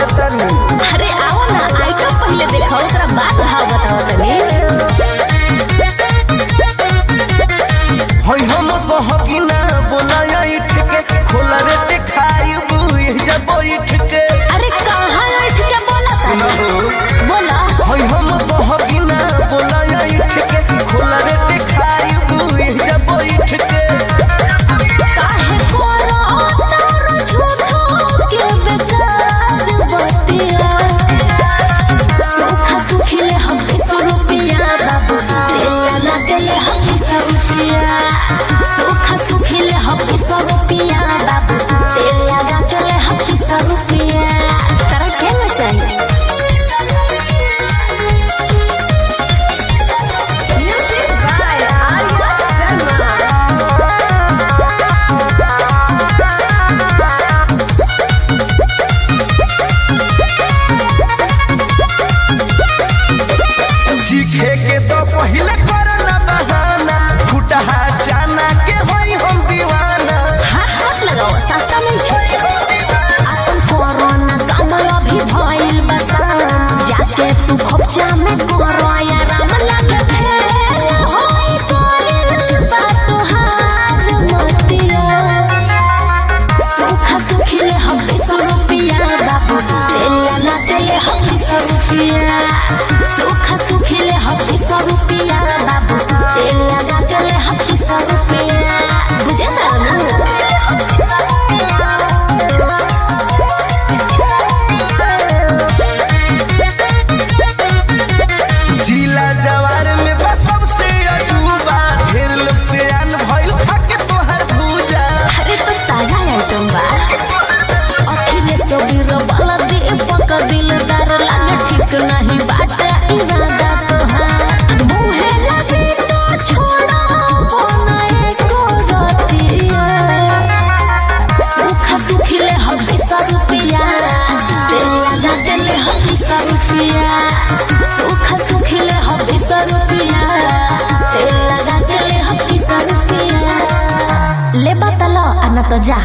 देता नहीं। अरे आओ ना, आइटम पहले देखो ओकरा बाद भाव बताओ तनी। हई हम कहकी ना बोला इठ के खोला रे खाई बुई जब इठ के। अरे कहां इठ के बोला सुनो बोला। हई हम कहकी ना बोला इठ के खोला रे खाई बुई जब इठ के। काहे कोरा तारो झूठो के बेकार बतिया। सूखा सुखिले हम 100 रुपया बाबू तेल लगा देले हम 100 रुपया। सूखा सुखिले हम 100 रुपया बाबू तेल लगा देले हम 100 रुपया। तारा केना चाहिए? Music by Arya Sharma. सीखे के तो पहले करना बहाना फुटहा जाना के होई हम दीवाना। हाथ लगाओ सस्ता नहीं अपन कोरोना कमला भी भइल बसा। जाके तू खोपचा में करो आराम लगे फेल होई तोरे बात हार मतिया। सूखा सुखिले हम 100 रुपया बाबू तेल लगा देले हम 100 रुपया। सूखा सुखिले हम 100 रुपया बाबू तेल लगा देले हम 100 रुपया। बुझे ना? जिला जवार में बस सबसे अजूबा ढेर लोग से अन भइल खाके तोहर भूजा। अरे तो ताजा आइटम बा। अखिले सबीर वाला दे पका दिलदार लागे ठीक नहीं बाटे इरादा तोहार। मुहे लगे तो छोड़ा बनाए को रतिया। सूखा सुखिले हम 100 रुपया तेल लगा देले हम 100 रुपया। सूखा सुखिले हम 100 रुपया तेल लगा देले हम 100 रुपया। ले बतलो आना तो जा।